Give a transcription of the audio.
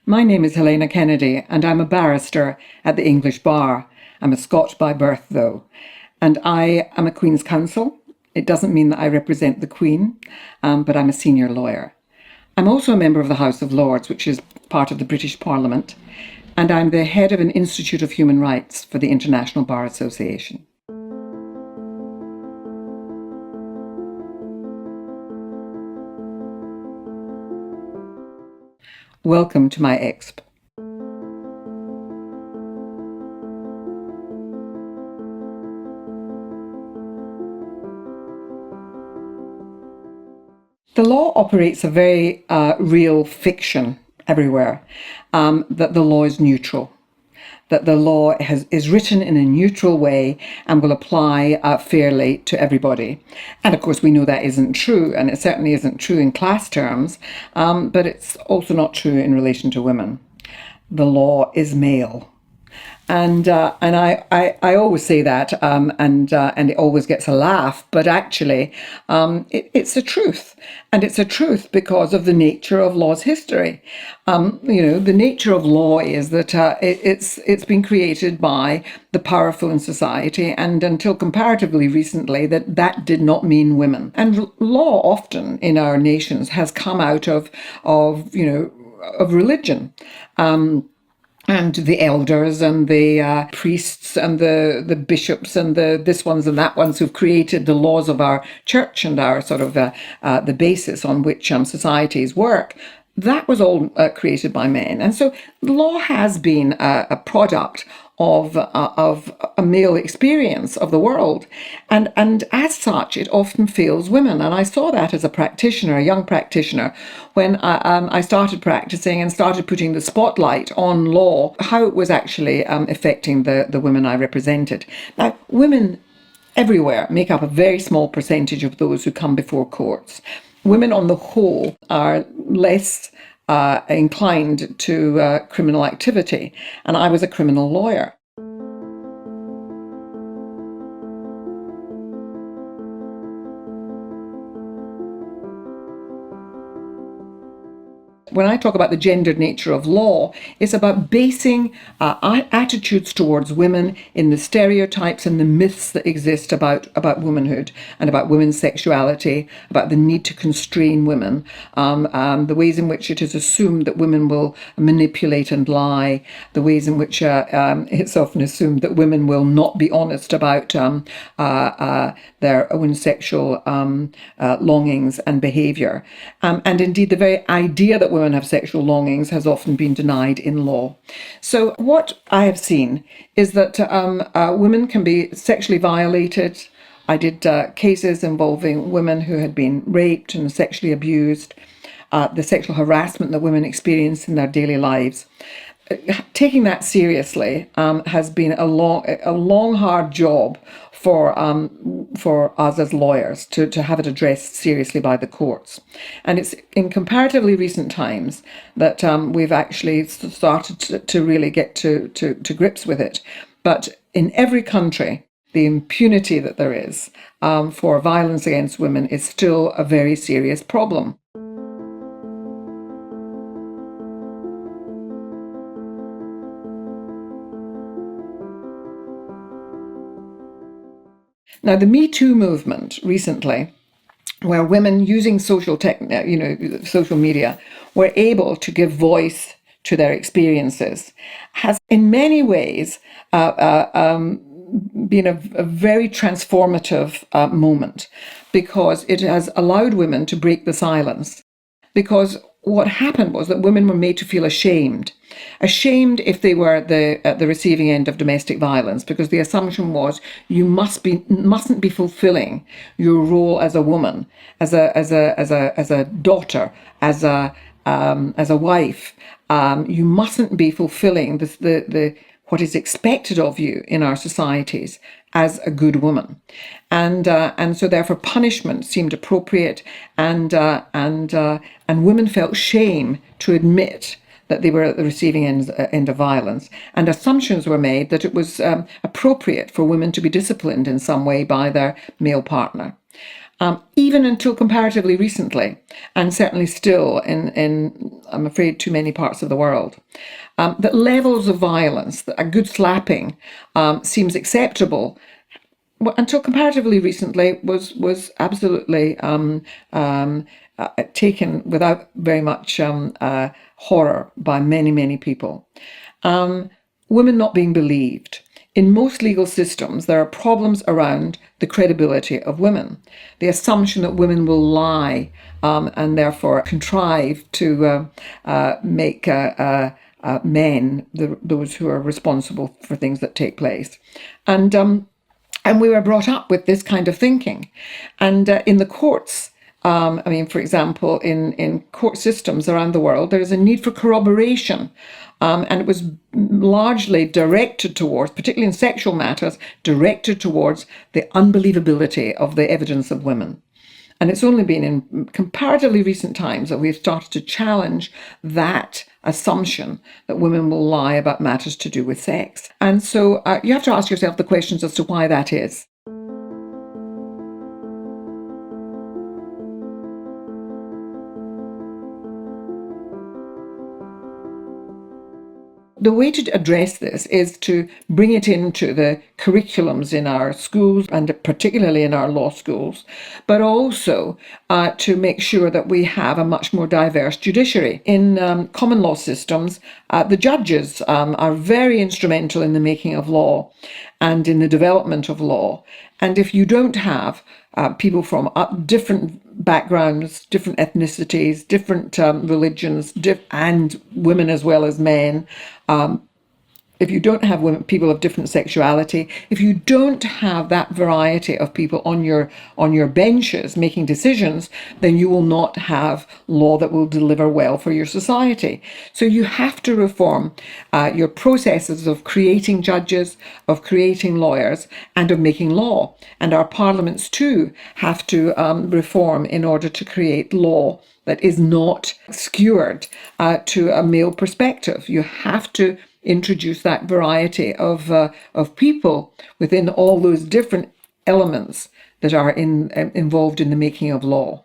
My name is Helena Kennedy, and I'm a barrister at the English Bar. I'm a Scot by birth, though, and I am a Queen's Counsel. It doesn't mean that I represent the Queen, but I'm a senior lawyer. I'm also a member of the House of Lords, which is part of the British Parliament, and I'm the head of an Institute of Human Rights for the International Bar Association. Welcome to my exp. The law operates a very real fiction everywhere, that the law is neutral, that the law is written in a neutral way and will apply fairly to everybody. And of course, we know that isn't true, and it certainly isn't true in class terms, but it's also not true in relation to women. The law is male. And I always say that, and it always gets a laugh, but actually it's the truth, and it's a truth because of the nature of law's history. The nature of law is that it's been created by the powerful in society, and until comparatively recently, that did not mean women. And law often in our nations has come out of religion. And the elders and the priests and the bishops and the this ones and that ones who've created the laws of our church and our sort of the basis on which societies work. That was all created by men. And so law has been a product of a male experience of the world. And as such, it often fails women. And I saw that as a practitioner, a young practitioner, when I started practicing and started putting the spotlight on law, how it was actually affecting the women I represented. Now, women everywhere make up a very small percentage of those who come before courts. Women on the whole are less inclined to criminal activity, and I was a criminal lawyer. When I talk about the gendered nature of law, it's about basing attitudes towards women in the stereotypes and the myths that exist about womanhood and about women's sexuality, about the need to constrain women, the ways in which it is assumed that women will manipulate and lie, the ways in which it's often assumed that women will not be honest about their own sexual longings and behaviour. And indeed, the very idea that women have sexual longings has often been denied in law. So what I have seen is that women can be sexually violated. I did cases involving women who had been raped and sexually abused, the sexual harassment that women experience in their daily lives. Taking that seriously has been a long, hard job for us as lawyers to have it addressed seriously by the courts. And it's in comparatively recent times that we've actually started to really get to grips with it. But in every country, the impunity that there is for violence against women is still a very serious problem. Now, the Me Too movement recently, where women using social media were able to give voice to their experiences, has in many ways been a very transformative moment, because it has allowed women to break the silence. Because what happened was that women were made to feel ashamed if they were at the receiving end of domestic violence, because the assumption was you mustn't be fulfilling your role as a woman, as a daughter, as a wife. You mustn't be fulfilling the what is expected of you in our societies as a good woman, and so therefore punishment seemed appropriate, and women felt shame to admit that they were at the receiving end of violence, and assumptions were made that it was appropriate for women to be disciplined in some way by their male partner. even until comparatively recently, and certainly still in I'm afraid, too many parts of the world, that levels of violence, that a good slapping seems acceptable, until comparatively recently was absolutely taken without very much horror by many people. Women not being believed. In most legal systems, there are problems around the credibility of women, the assumption that women will lie and therefore contrive to make men those who are responsible for things that take place. And we were brought up with this kind of thinking. And in the courts, for example, in court systems around the world, there is a need for corroboration. And it was largely directed towards, particularly in sexual matters, directed towards the unbelievability of the evidence of women. And it's only been in comparatively recent times that we've started to challenge that assumption that women will lie about matters to do with sex. And so you have to ask yourself the questions as to why that is. The way to address this is to bring it into the curriculums in our schools and particularly in our law schools, but also to make sure that we have a much more diverse judiciary. In common law systems, the judges are very instrumental in the making of law and in the development of law. And if you don't have people from different backgrounds, different ethnicities, different religions, and women as well as men, if you don't have people of different sexuality, if you don't have that variety of people on your benches making decisions, then you will not have law that will deliver well for your society. So you have to reform your processes of creating judges, of creating lawyers, and of making law. And our parliaments too have to reform in order to create law that is not skewered to a male perspective. You have to introduce that variety of people within all those different elements that are involved in the making of law.